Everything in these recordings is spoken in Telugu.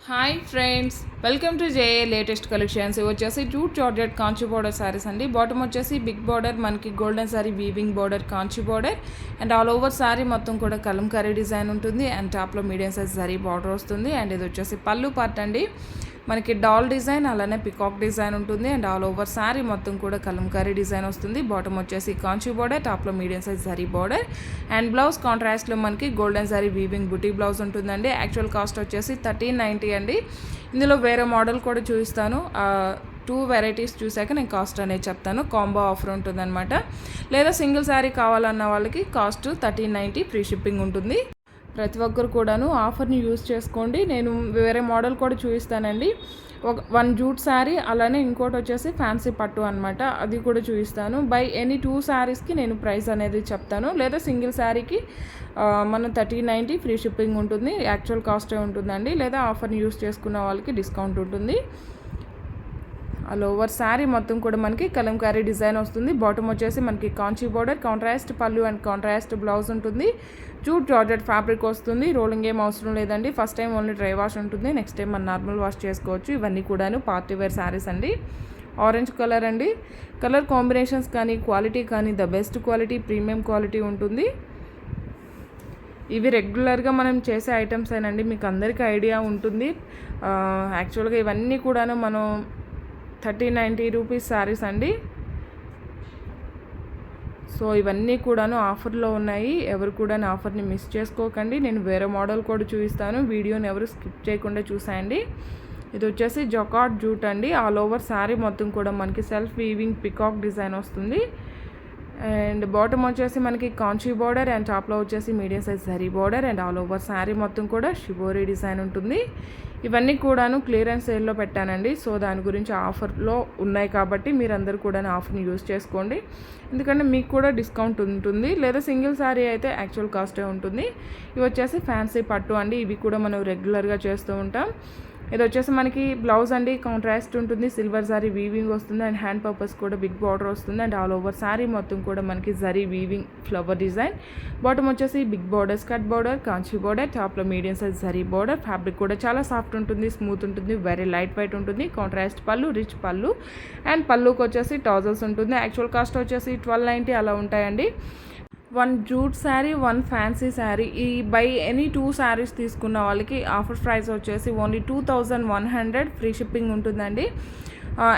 Hi friends, welcome to J A latest collections. ఇవి వచ్చేసి jute georgette Kanchi border saris అండి. బాటమ్ వచ్చేసి బిగ్ బార్డర్, మనకి golden zari weaving border, Kanchi border and all over sari మొత్తం కూడా కలంకారీ డిజైన్ ఉంటుంది. అండ్ టాప్లో మీడియం సైజ్ సారీ బార్డర్ వస్తుంది. అండ్ ఇది వచ్చేసి పళ్ళు పార్ట్ అండి. మనకి డాల్ డిజైన్ అలానే పికాక్ డిజైన్ ఉంటుంది. అండ్ ఆల్ ఓవర్ సారీ మొత్తం కూడా కలంకారీ డిజైన్ వస్తుంది. బాటమ్ వచ్చేసి కాంచి బార్డర్, టాప్లో medium size zari border and blouse కాంట్రాస్ట్లో మనకి గోల్డెన్ సారీ వీవింగ్ బుటీ బ్లౌజ్ ఉంటుందండి. యాక్చువల్ కాస్ట్ వచ్చేసి 1390 అండి. ఇందులో వేరే మోడల్ కూడా చూపిస్తాను. 2 వెరైటీస్ చూసాక నేను కాస్ట్ అనేది చెప్తాను. కాంబో ఆఫర్ ఉంటుందన్నమాట. లేదా సింగిల్ శారీ కావాలన్న వాళ్ళకి కాస్ట్ 1390, ఫ్రీ షిప్పింగ్ ఉంటుంది. ప్రతి ఒక్కరు కూడాను ఆఫర్ని యూజ్ చేసుకోండి. నేను వేరే మోడల్ కూడా చూపిస్తానండి. వన్ జూట్ శారీ, అలానే ఇంకోటి వచ్చేసి ఫ్యాన్సీ పట్టు అనమాట, అది కూడా చూపిస్తాను. బై ఎనీ 2 శారీస్కి నేను ప్రైస్ అనేది చెప్తాను. లేదా సింగిల్ శారీకి మనం 1390 ఫ్రీ షిప్పింగ్ ఉంటుంది. యాక్చువల్ కాస్టే ఉంటుందండి. లేదా ఆఫర్ని యూజ్ చేసుకున్న వాళ్ళకి డిస్కౌంట్ ఉంటుంది. ఆల్ ఓవర్ శారీ మొత్తం కూడా మనకి కలంకారీ డిజైన్ వస్తుంది. బాటమ్ వచ్చేసి మనకి కాంచి బోర్డర్, కాంట్రాస్ట్ పళ్ళు అండ్ కాంట్రాస్ట్ బ్లౌజ్ ఉంటుంది. జూట్ జార్జెట్ ఫ్యాబ్రిక్ వస్తుంది. రోలింగ్ ఏం అవసరం లేదండి. First time only dry wash ఉంటుంది. నెక్స్ట్ టైం మనం నార్మల్ వాష్ చేసుకోవచ్చు. ఇవన్నీ కూడాను పార్టీ వేర్ శారీస్ అండి. ఆరెంజ్ కలర్ అండి. కలర్ కాంబినేషన్స్ కానీ క్వాలిటీ కానీ the best quality, premium quality ఉంటుంది. ఇవి రెగ్యులర్గా మనం చేసే ఐటమ్స్ ఏనండి, మీకు అందరికీ ఐడియా ఉంటుంది. యాక్చువల్గా ఇవన్నీ కూడాను మనం 1390 రూపీస్ శారీస్ అండి. సో ఇవన్నీ కూడాను ఆఫర్లో ఉన్నాయి. ఎవరు కూడా ఆఫర్ని మిస్ చేసుకోకండి. నేను వేరే మోడల్ కూడా చూపిస్తాను. వీడియోని ఎవరు స్కిప్ చేయకుండా చూసేయండి. ఇది వచ్చేసి జకార్డ్ జూట్ అండి. ఆల్ ఓవర్ శారీ మొత్తం కూడా మనకి సెల్ఫ్ వీవింగ్ పికాక్ డిజైన్ వస్తుంది. అండ్ బాటమ్ వచ్చేసి మనకి కాంచి బార్డర్ అండ్ టాప్లో వచ్చేసి medium size zari border and all over sari మొత్తం కూడా షిబోరీ డిజైన్ ఉంటుంది. ఇవన్నీ కూడాను క్లియరెన్స్ సేల్లో పెట్టానండి. సో దాని గురించి ఆఫర్లో ఉన్నాయి కాబట్టి మీరందరూ కూడా ఆఫర్ని యూజ్ చేసుకోండి. ఎందుకంటే మీకు కూడా డిస్కౌంట్ ఉంటుంది. లేదా సింగిల్ శారీ అయితే యాక్చువల్ కాస్టే ఉంటుంది. ఇవి వచ్చేసి ఫ్యాన్సీ పట్టు అండి. ఇవి కూడా మనం రెగ్యులర్గా చేస్తూ ఉంటాం. ఇది వచ్చేసి మనకి బ్లౌజ్ అండి, కాంట్రాస్ట్ ఉంటుంది. సిల్వర్ సారీ వీవింగ్ వస్తుంది అండ్ హ్యాండ్ పర్పస్ కూడా బిగ్ బార్డర్ వస్తుంది. అండ్ ఆల్ ఓవర్ సారీ మొత్తం కూడా మనకి zari weaving flower design. Bottom వచ్చేసి big border, skirt border, Kanchi border, టాప్లో medium size zari border. Fabric కూడా చాలా సాఫ్ట్ ఉంటుంది, స్మూత్ ఉంటుంది, వెరీ లైట్ వెయిట్ ఉంటుంది. కాంట్రాస్ట్ పళ్ళు, రిచ్ పళ్ళు అండ్ పళ్ళుకి వచ్చేసి టాజల్స్ ఉంటుంది. యాక్చువల్ కాస్ట్ వచ్చేసి 1290 అలా ఉంటాయండి. 1 జూట్ శారీ, 1 ఫ్యాన్సీ శారీ, ఈ బై ఎనీ 2 శారీస్ తీసుకున్న వాళ్ళకి ఆఫర్ ప్రైస్ వచ్చేసి ఓన్లీ 2100, ఫ్రీ షిప్పింగ్ ఉంటుందండి.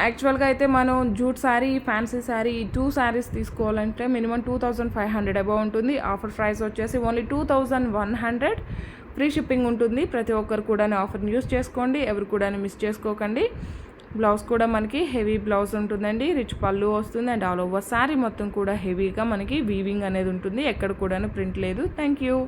యాక్చువల్గా అయితే మనం జూట్ శారీ, ఫ్యాన్సీ శారీ, ఈ 2 శారీస్ తీసుకోవాలంటే మినిమం 2500 అబౌవ్ ఉంటుంది. ఆఫర్ ప్రైస్ వచ్చేసి ఓన్లీ 2100, ఫ్రీ షిప్పింగ్ ఉంటుంది. ప్రతి ఒక్కరు కూడా ఆఫర్ని యూస్ చేసుకోండి. ఎవరు కూడా మిస్ చేసుకోకండి. బ్లౌజ్ కూడా మనకి హెవీ బ్లౌజ్ ఉంటుందండి. రిచ్ పళ్ళు వస్తుంది అండ్ ఆల్ ఓవర్ శారీ మొత్తం కూడా హెవీగా మనకి వీవింగ్ అనేది ఉంటుంది. ఎక్కడ కూడా ప్రింట్ లేదు. Thank you.